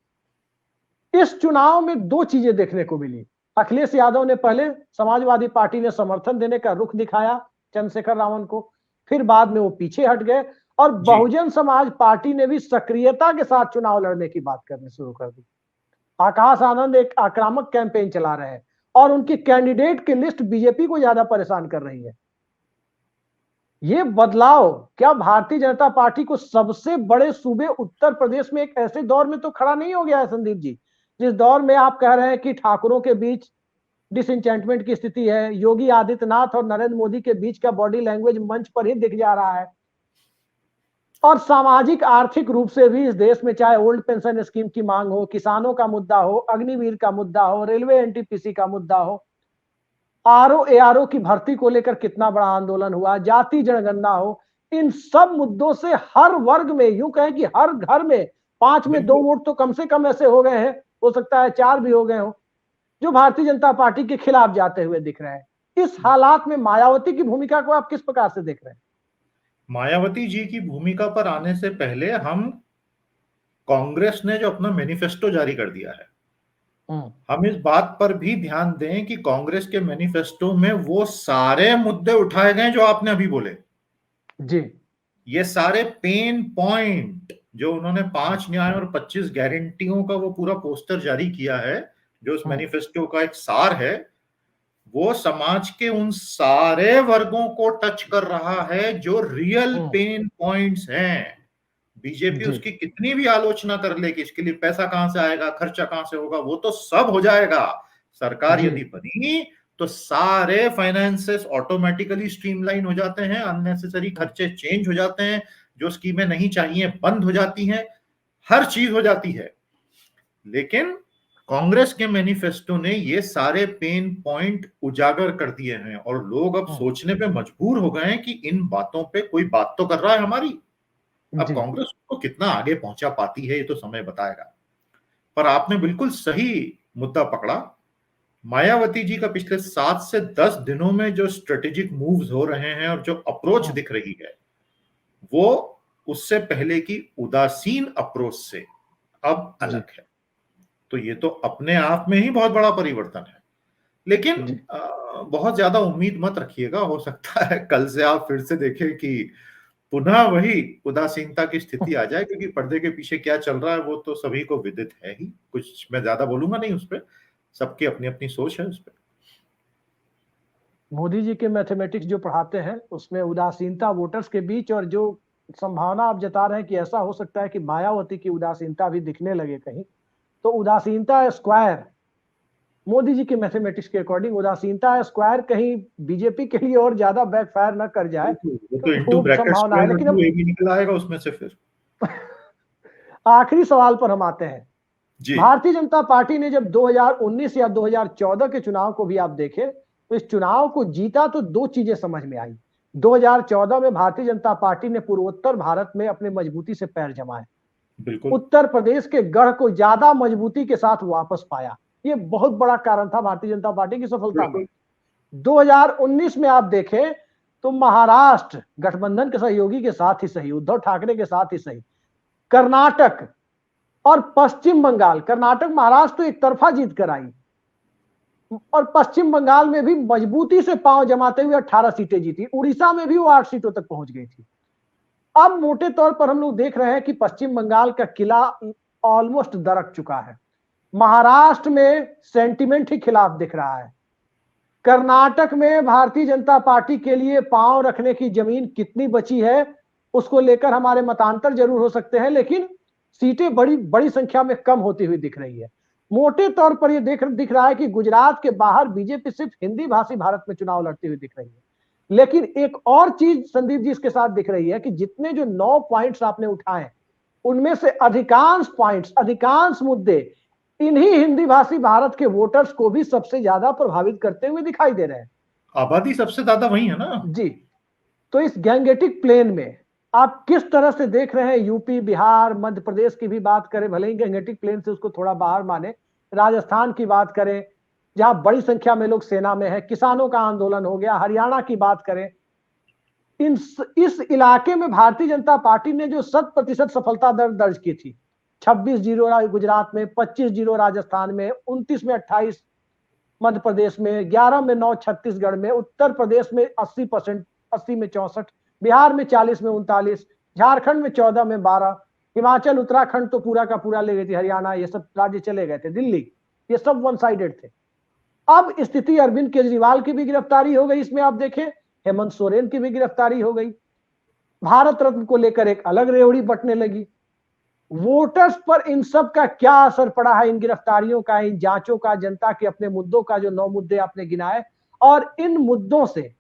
इस चुनाव में दो चीजें देखने को मिली। अखिलेश यादव ने पहले, समाजवादी पार्टी ने समर्थन देने का रुख दिखाया चंद्रशेखर रावण को, फिर बाद में वो पीछे हट गए और बहुजन समाज पार्टी ने भी सक्रियता के साथ चुनाव लड़ने की बात करनी शुरू कर दी। आकाश आनंद एक आक्रामक कैंपेन चला रहे हैं और उनकी कैंडिडेट की लिस्ट बीजेपी को ज्यादा परेशान कर रही है। ये बदलाव क्या भारतीय जनता पार्टी को सबसे बड़े सूबे उत्तर प्रदेश में एक ऐसे दौर में तो खड़ा नहीं हो गया है संदीप जी, जिस दौर में आप कह रहे हैं कि ठाकुरों के बीच डिसइंचेंटमेंट की स्थिति है, योगी आदित्यनाथ और नरेंद्र मोदी के बीच का बॉडी लैंग्वेज मंच पर ही दिख जा रहा है, और सामाजिक आर्थिक रूप से भी इस देश में चाहे ओल्ड पेंशन स्कीम की मांग हो, किसानों का मुद्दा हो, अग्निवीर का मुद्दा हो, रेलवे एनटीपीसी का मुद्दा हो, आरओ एआरओ की भर्ती को लेकर कितना बड़ा आंदोलन हुआ, जाति जनगणना हो, इन सब मुद्दों से हर वर्ग में, यूं कहें कि हर घर में 5 में 2 वोट तो कम से कम ऐसे हो गए हैं, हो सकता है 4 भी हो गए हो, जो भारतीय जनता पार्टी के खिलाफ जाते हुए दिख रहे हैं। इस हालात में मायावती की भूमिका को आप किस प्रकार से देख रहे हैं? मायावती जी की भूमिका पर आने से पहले हम कांग्रेस ने जो अपना मैनिफेस्टो जारी कर दिया है, हम इस बात पर भी ध्यान दें कि कांग्रेस के मैनिफेस्टो में वो सारे मुद्दे उठाए गए जो आपने अभी बोले जी। ये सारे पेन पॉइंट जो उन्होंने 5 न्याय और 25 गारंटियों का वो पूरा पोस्टर जारी किया है, जो उस मैनिफेस्टो का एक सार है, वो समाज के उन सारे वर्गों को टच कर रहा है जो रियल पेन पॉइंट्स हैं। बीजेपी उसकी कितनी भी आलोचना कर ले कि इसके लिए पैसा कहां से आएगा, खर्चा कहां से होगा, वो तो सब हो जाएगा। सरकार यदि बनी तो सारे फाइनेंसेस ऑटोमेटिकली स्ट्रीमलाइन हो जाते हैं, अननेसेसरी खर्चे चेंज हो जाते हैं, जो स्कीमें नहीं चाहिए बंद हो जाती हैं, हर चीज हो जाती है। लेकिन कांग्रेस के मैनिफेस्टो ने ये सारे पेन पॉइंट उजागर कर दिए हैं और लोग अब सोचने पे मजबूर हो गए हैं कि इन बातों पे कोई बात तो कर रहा है हमारी। अब कांग्रेस को कितना आगे पहुंचा पाती है ये तो समय बताएगा। पर आपने बिल्कुल सही मुद्दा पकड़ा। मायावती जी का पिछले 7 से 10 दिनों में जो स्ट्रेटेजिक मूव्स हो रहे हैं और जो अप्रोच दिख रही है वो उससे पहले की उदासीन अप्रोच से अब अलग है। तो ये तो अपने आप में ही बहुत बड़ा परिवर्तन है। लेकिन बहुत ज्यादा उम्मीद मत रखिएगा, हो सकता है कल से आप फिर से देखें कि पुनः वही उदासीनता की स्थिति आ जाए, क्योंकि पर्दे के पीछे क्या चल रहा है वो तो सभी को विदित है ही। कुछ मैं ज्यादा बोलूंगा नहीं उस पर, सबकी अपनी अपनी सोच है उस पर। मोदी जी के मैथमेटिक्स जो पढ़ाते हैं उसमें उदासीनता वोटर्स के बीच, और जो संभावना आप जता रहे हैं कि ऐसा हो सकता है कि मायावती की उदासीनता भी दिखने लगे कहीं, तो उदासीनता स्क्वायर मोदी जी के मैथमेटिक्स के अकॉर्डिंग उदासीनता स्क्वायर कहीं बीजेपी के लिए और ज्यादा बैकफायर न कर जाए, वो तो इनटू वो ब्रैकेट संभावना है। स्क्वायर लेकिन अब भी निकल आएगा उसमें से फिर। आखिरी सवाल पर हम आते हैं। जी भारतीय जनता पार्टी ने जब 2019 या 2014 के चुनाव को भी आप देखें तो इस चुनाव को जीता तो दो चीजें समझ में आई। 2014 में भारतीय जनता पार्टी ने पूर्वोत्तर भारत में अपने मजबूती से पैर जमाए, बिल्कुल। उत्तर प्रदेश के गढ़ को ज्यादा मजबूती के साथ वापस पाया। ये बहुत बड़ा कारण था भारतीय जनता पार्टी की सफलता में। 2019 में आप देखें तो महाराष्ट्र गठबंधन के सहयोगी के साथ ही सही, उद्धव ठाकरे के साथ ही सही, कर्नाटक और पश्चिम बंगाल, कर्नाटक महाराष्ट्र तो एक तरफा जीत कर आई और पश्चिम बंगाल में भी मजबूती से पांव जमाते हुए 18 सीटें जीती। उड़ीसा में भी वो 8 सीटों तक पहुंच गई थी। अब मोटे तौर पर हम लोग देख रहे हैं कि पश्चिम बंगाल का किला ऑलमोस्ट दरक चुका है। महाराष्ट्र में सेंटिमेंट ही खिलाफ दिख रहा है। कर्नाटक में भारतीय जनता पार्टी के लिए पांव रखने की जमीन कितनी बची है उसको लेकर हमारे मतांतर जरूर हो सकते हैं, लेकिन सीटें बड़ी बड़ी संख्या में कम होती हुई दिख रही है। मोटे तौर पर यह दिख रहा है कि गुजरात के बाहर बीजेपी सिर्फ हिंदी भाषी भारत में चुनाव लड़ती हुई दिख रही है। लेकिन एक और चीज संदीप जी इसके साथ दिख रही है कि जितने जो 9 पॉइंट्स आपने उठाए उनमें से अधिकांश पॉइंट्स, अधिकांश मुद्दे इन्हीं हिंदी भाषी भारत के वोटर्स को भी सबसे ज्यादा प्रभावित करते हुए दिखाई दे रहे हैं। आबादी सबसे ज्यादा वही है ना जी। तो इस गैंगेटिक प्लेन में आप किस तरह से देख रहे हैं? यूपी, बिहार, मध्य प्रदेश की भी बात करें, भले ही गैंगेटिक प्लेन से उसको थोड़ा बाहर माने, राजस्थान की बात करें जहां बड़ी संख्या में लोग सेना में है, किसानों का आंदोलन हो गया, हरियाणा की बात करें, इस इलाके में भारतीय जनता पार्टी ने जो 100% सफलता दर दर्ज की थी, 26-0 गुजरात में, 25-0 राजस्थान में, 29 में 28 मध्य प्रदेश में, 11 में 9 छत्तीसगढ़ में, उत्तर प्रदेश में 80%, 80 में 64, बिहार में 40 में 39, झारखंड में 14 में 12, हिमाचल उत्तराखंड तो पूरा का पूरा ले गई थी, हरियाणा ये सब राज्य चले गए थे, दिल्ली, ये सब वन साइडेड थे। अब स्थिति अरविंद केजरीवाल की भी गिरफ्तारी हो गई, इसमें आप देखें हेमंत सोरेन की भी गिरफ्तारी हो गई, भारत रत्न को लेकर एक अलग रेवड़ी बटने लगी। वोटर्स पर इन सब का क्या असर पड़ा है, इन गिरफ्तारियों का, इन जांचों का, जनता के अपने मुद्दों का, जो 9 मुद्दे आपने गिनाए, और इन मुद्दों से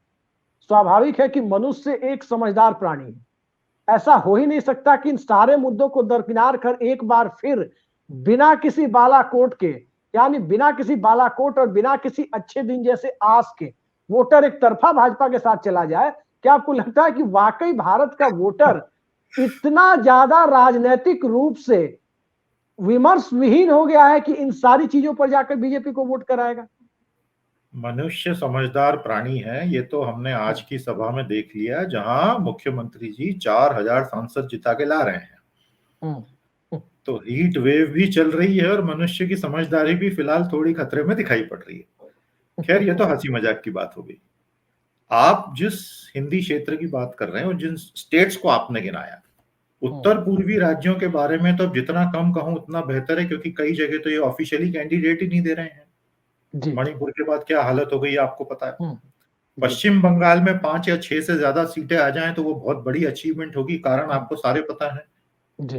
स्वाभाविक है कि मनुष्य एक समझदार प्राणी है। ऐसा हो ही नहीं सकता कि इन सारे मुद्दों को दरकिनार कर एक बार फिर बिना किसी बालाकोट के, यानी बिना किसी बालाकोट और बिना किसी अच्छे दिन जैसे आस के वोटर एक तरफा भाजपा के साथ चला जाए। क्या आपको लगता है कि वाकई भारत का वोटर इतना ज्यादा राजनीतिक रूप से विमर्श विहीन हो गया है कि इन सारी चीजों पर जाकर बीजेपी को वोट कराएगा? मनुष्य समझदार प्राणी है, ये तो हमने आज की सभा में देख लिया, जहां मुख्यमंत्री जी 4000 सांसद जिता के ला रहे हैं। तो हीट वेव भी चल रही है और मनुष्य की समझदारी भी फिलहाल थोड़ी खतरे में दिखाई पड़ रही है। खैर ये तो हंसी मजाक की बात हो गई। आप जिस हिंदी क्षेत्र की बात कर रहे हैं और जिन स्टेट्स को आपने गिनाया, उत्तर पूर्वी राज्यों के बारे में तो अब जितना कम कहूं उतना बेहतर है, क्योंकि कई जगह तो ये ऑफिशियली कैंडिडेट ही नहीं दे रहे हैं। मणिपुर के बाद क्या हालत हो गई आपको पता है। पश्चिम बंगाल में 5 या 6 से ज्यादा सीटें आ जाएं तो वो बहुत बड़ी अचीवमेंट होगी। कारण आपको सारे पता है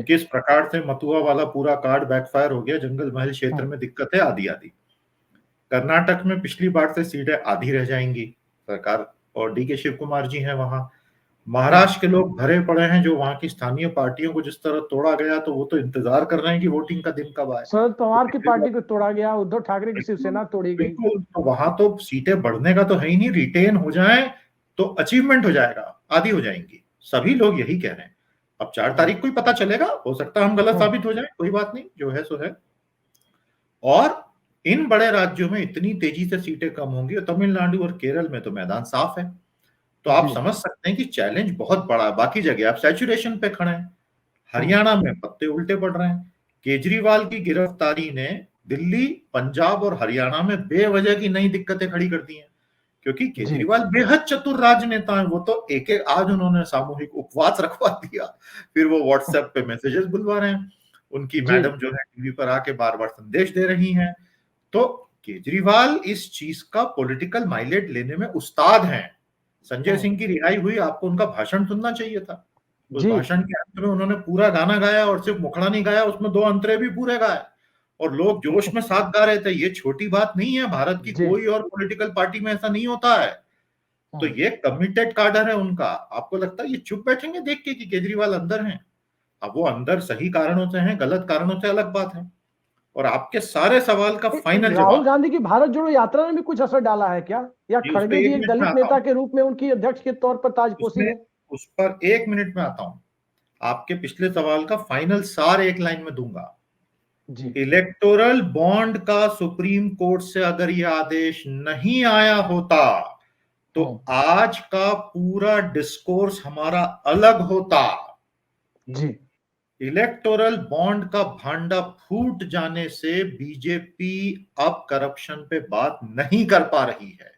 किस प्रकार से मथुआ वाला पूरा कार्ड बैकफायर हो गया, जंगल महल क्षेत्र में दिक्कत है आदि आदि। कर्नाटक में पिछली बार से सीटें आधी रह जाएंगी, सरकार और डी के शिव कुमार जी हैं वहां। महाराष्ट्र के लोग भरे पड़े हैं, जो वहां की स्थानीय पार्टियों को जिस तरह तोड़ा गया, तो वो तो इंतजार कर रहे हैं कि वोटिंग का दिन कब आए। शरद पवार की पार्टी तो को तोड़ा गया, उद्धव ठाकरे की शिवसेना तोड़ी गई। बिल्कुल, तो वहां तो सीटें बढ़ने का तो है ही नहीं, रिटेन हो जाए तो अचीवमेंट हो जाएगा, आधी हो जाएंगी, सभी लोग यही कह रहे हैं। अब 4 तारीख को ही पता चलेगा, हो सकता है हम गलत साबित हो जाए, कोई बात नहीं, जो है सो है। और इन बड़े राज्यों में इतनी तेजी से सीटें कम होंगी, और तमिलनाडु और केरल में तो मैदान साफ है। तो आप समझ सकते हैं कि चैलेंज बहुत बड़ा है। बाकी जगह आप सैचुरेशन पे खड़े हैं, हरियाणा में पत्ते उल्टे पड़ रहे हैं। केजरीवाल की गिरफ्तारी ने दिल्ली, पंजाब और हरियाणा में बेवजह की नई दिक्कतें खड़ी कर दी हैं, क्योंकि केजरीवाल बेहद चतुर राजनेता है। वो तो एक एक, आज उन्होंने सामूहिक उपवास रखवा दिया, फिर वो व्हाट्सएप पे मैसेजेस बुलवा रहे हैं, उनकी मैडम जो है टीवी पर आके बार बार संदेश दे रही हैं। तो केजरीवाल इस चीज का पॉलिटिकल माइलेज लेने में उस्ताद हैं। संजय सिंह की रिहाई हुई, आपको उनका भाषण सुनना चाहिए था। उस भाषण के अंत में उन्होंने पूरा गाना गाया, और सिर्फ मुखड़ा नहीं गाया, उसमें 2 अंतरे भी पूरे गाए, और लोग जोश में साथ गा रहे थे। ये छोटी बात नहीं है, भारत की कोई और पॉलिटिकल पार्टी में ऐसा नहीं होता है। तो ये कमिटेड काडर है उनका। आपको लगता है ये चुप बैठेंगे देख के कि केजरीवाल अंदर हैं? अब वो अंदर सही कारणों से हैं, गलत कारणों से अलग बात है। और आपके सारे सवाल का फाइनल राहुल जवाब, गांधी की भारत जोड़ो यात्रा ने भी कुछ असर डाला है क्या, या खड़गे जी एक दलित नेता के रूप में उनकी अध्यक्ष के तौर पर ताजपोशी है? उस पर 1 मिनट में आता हूं। आपके पिछले सवाल का फाइनल सार एक लाइन में दूंगा। इलेक्टोरल बॉन्ड का सुप्रीम कोर्ट से अगर यह आदेश नहीं आया होता, तो आज का पूरा डिस्कोर्स हमारा अलग होता। जी। इलेक्टोरल बॉन्ड का भांडा फूट जाने से बीजेपी अब करप्शन पे बात नहीं कर पा रही है,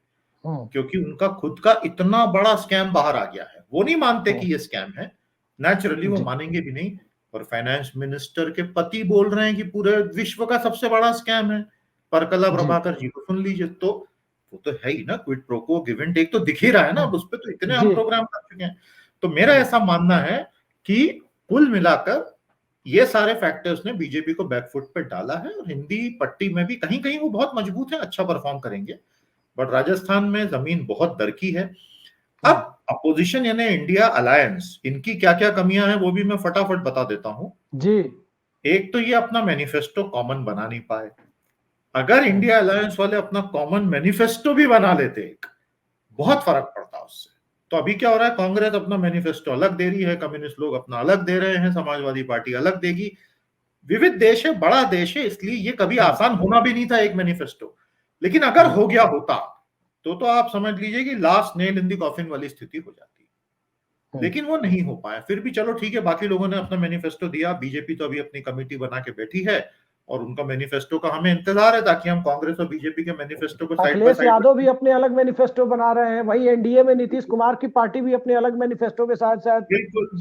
क्योंकि उनका खुद का इतना बड़ा स्कैम बाहर आ गया है। वो नहीं मानते कि ये स्कैम है, नेचुरली वो मानेंगे भी नहीं। और फाइनेंस मिनिस्टर के पति बोल रहे हैं कि पूरे विश्व का सबसे बड़ा स्कैम है। परकला प्रभाकर जी को सुन लीजिए, तो वो तो है ही ना, quid pro quo, give and take तो दिख ही रहा है ना। अब उस पर तो इतने हम प्रोग्राम कर चुके हैं। तो मेरा ऐसा मानना है कि कुल मिलाकर ये सारे फैक्टर्स ने बीजेपी को बैकफुट पे डाला है, और हिंदी पट्टी में भी कहीं कहीं वो बहुत मजबूत है, अच्छा परफॉर्म करेंगे। बट राजस्थान में जमीन बहुत दरकी है। अब अपोजिशन यानी इंडिया अलायंस, इनकी क्या क्या कमियां हैं वो भी मैं फटाफट बता देता हूं जी। एक तो ये अपना मैनिफेस्टो कॉमन बना नहीं पाए। अगर इंडिया अलायंस वाले अपना कॉमन मैनिफेस्टो भी बना लेते, बहुत फर्क पड़ता उससे। तो अभी क्या हो रहा है, कांग्रेस अपना मैनिफेस्टो अलग दे रही है, कम्युनिस्ट लोग अपना अलग दे रहे हैं, समाजवादी पार्टी अलग देगी। विविध देश है, बड़ा देश है, इसलिए ये कभी आसान होना भी नहीं था एक मैनिफेस्टो। लेकिन अगर हो गया होता तो आप समझ लीजिए कि last nail in the coffin वाली स्थिति हो जाती। लेकिन वो नहीं हो पाया। फिर भी चलो ठीक है, बाकी लोगों ने अपना मैनिफेस्टो दिया। बीजेपी तो अभी अपनी कमेटी बना के बैठी है, और उनका मैनिफेस्टो का हमें इंतजार है, ताकि हम कांग्रेस और बीजेपी के मैनिफेस्टो को side by Akhilesh side. Yadav भी अपने अलग मैनिफेस्टो बना रहे हैं, वही एनडीए में नीतीश कुमार की पार्टी भी अपने अलग मैनिफेस्टो के साथ शायद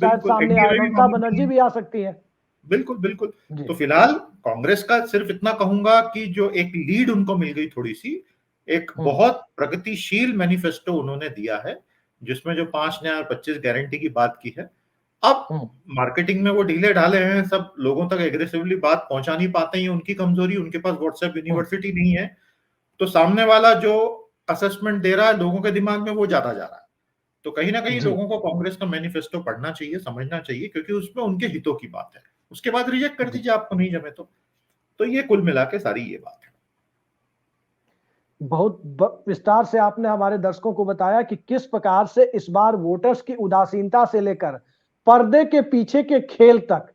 सामने आए, ममता बनर्जी भी आ सकती है। बिल्कुल बिल्कुल। तो फिलहाल कांग्रेस का सिर्फ इतना कहूंगा कि जो एक लीड उनको मिल गई थोड़ी सी, एक बहुत प्रगतिशील मैनिफेस्टो उन्होंने दिया है, जिसमें जो 5 न्याय और 25 गारंटी की बात की है। अब मार्केटिंग में वो ढीले ढाले हैं, सब लोगों तक एग्रेसिवली बात पहुंचा नहीं पाते हैं, उनकी कमजोरी। उनके पास व्हाट्सएप यूनिवर्सिटी नहीं है, तो सामने वाला जो असेसमेंट दे रहा है लोगों के दिमाग में वो ज्यादा जा रहा है। तो कहीं ना कहीं लोगों को कांग्रेस का मैनिफेस्टो पढ़ना चाहिए, समझना चाहिए, क्योंकि उसमें उनके हितों की बात है। उसके बाद रिजेक्ट कर दीजिए, आपको नहीं जमे तो ये कुल मिला के सारी ये बात है। बहुत विस्तार से आपने हमारे दर्शकों को बताया कि किस प्रकार से इस बार वोटर्स की उदासीनता से लेकर पर्दे के पीछे के खेल तक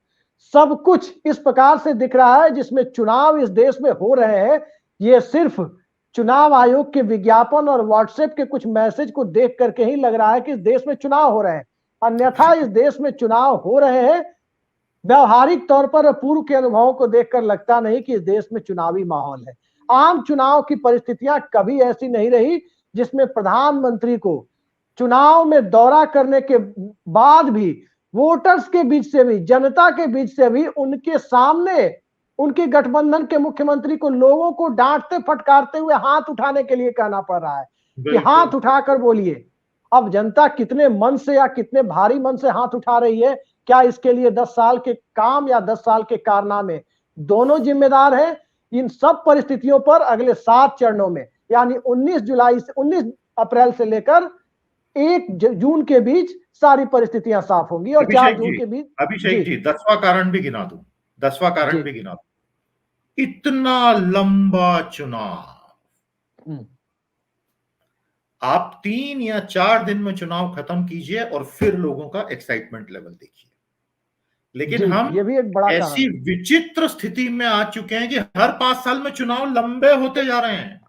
सब कुछ इस प्रकार से दिख रहा है, जिसमें चुनाव इस देश में हो रहे हैं। ये सिर्फ चुनाव आयोग के विज्ञापन और व्हाट्सएप के कुछ मैसेज को देख करके ही लग रहा है कि इस देश में चुनाव हो रहे हैं, अन्यथा इस देश में चुनाव हो रहे हैं। व्यवहारिक तौर पर पूर्व के अनुभवों को देखकर लगता नहीं कि इस देश में चुनावी माहौल है। आम चुनाव की परिस्थितियां कभी ऐसी नहीं रही जिसमें प्रधानमंत्री को चुनाव में दौरा करने के बाद भी वोटर्स के बीच से भी, जनता के बीच से भी उनके सामने उनके गठबंधन के मुख्यमंत्री को लोगों को डांटते फटकारते हुए हाथ उठाने के लिए कहना पड़ रहा है कि हाथ उठाकर बोलिए। अब जनता कितने मन से या कितने भारी मन से हाथ उठा रही है, क्या इसके लिए 10 साल के काम या 10 साल के कारनामे दोनों जिम्मेदार हैं। इन सब परिस्थितियों पर अगले 7 चरणों में, यानी 19 अप्रैल से लेकर 1 जून के बीच सारी परिस्थितियां साफ होंगी और 4 जून के बीच। अभिषेक जी 10वां कारण भी गिना दूं, 10वां कारण भी गिना दूं। इतना लंबा चुनाव, आप 3 या 4 दिन में चुनाव खत्म कीजिए और फिर लोगों का एक्साइटमेंट लेवल देखिए। लेकिन हम ये भी एक बड़ा ऐसी विचित्र स्थिति में आ चुके हैं कि हर 5 साल में चुनाव लंबे होते जा रहे हैं।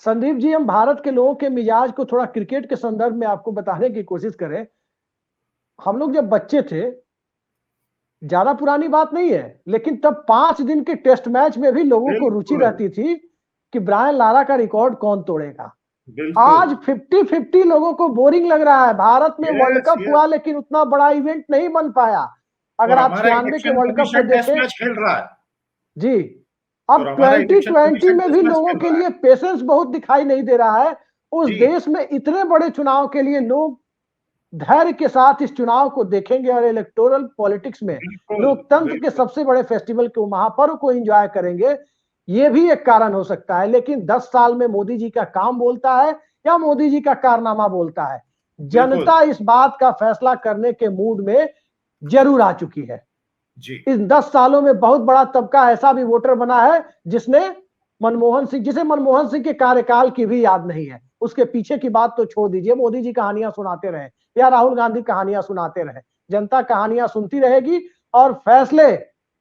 संदीप जी, हम भारत के लोगों के मिजाज को थोड़ा क्रिकेट के संदर्भ में आपको बताने की कोशिश करें। हम लोग जब बच्चे थे, ज्यादा पुरानी बात नहीं है, लेकिन तब 5 दिन के टेस्ट मैच में भी लोगों को रुचि रहती थी कि ब्रायन लारा का रिकॉर्ड कौन तोड़ेगा। आज 50-50 लोगों को बोरिंग लग रहा है। भारत में वर्ल्ड कप हुआ लेकिन उतना बड़ा इवेंट नहीं बन पाया। अगर आप 96 के वर्ल्ड कप को देखें, खेल रहा है जी, अब 2020 में भी लोगों के लिए पेशेंस बहुत दिखाई नहीं दे रहा है। उस देश में इतने बड़े चुनाव के लिए लोग धैर्य के साथ इस चुनाव को देखेंगे और इलेक्टोरल पॉलिटिक्स में लोकतंत्र के सबसे बड़े फेस्टिवल को, महापर्व को एंजॉय करेंगे। ये भी एक कारण हो सकता है। लेकिन 10 साल में मोदी जी का काम बोलता है या मोदी जी का कारनामा बोलता है? जनता इस बात का फैसला करने के मूड में जरूर आ चुकी है। इन 10 सालों में बहुत बड़ा तबका ऐसा भी वोटर बना है जिसे मनमोहन सिंह के कार्यकाल की भी याद नहीं है। उसके पीछे की बात तो छोड़ दीजिए, मोदी जी कहानियां सुनाते रहे या राहुल गांधी कहानियां सुनाते रहे, जनता कहानियां सुनती रहेगी। और फैसले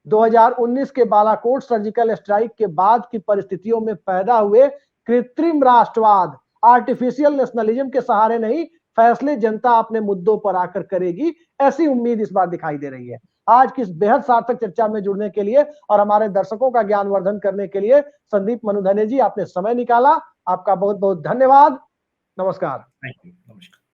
2019 के बालाकोट सर्जिकल स्ट्राइक के बाद की परिस्थितियों में पैदा हुए कृत्रिम राष्ट्रवाद, आर्टिफिशियल नेशनलिज्म के सहारे नहीं, फैसले जनता अपने मुद्दों पर आकर करेगी, ऐसी उम्मीद इस बार दिखाई दे रही है। आज की इस बेहद सार्थक चर्चा में जुड़ने के लिए और हमारे दर्शकों का ज्ञानवर्धन करने के लिए संदीप मनुधने जी, आपने समय निकाला, आपका बहुत बहुत धन्यवाद। नमस्कार। नमस्कार।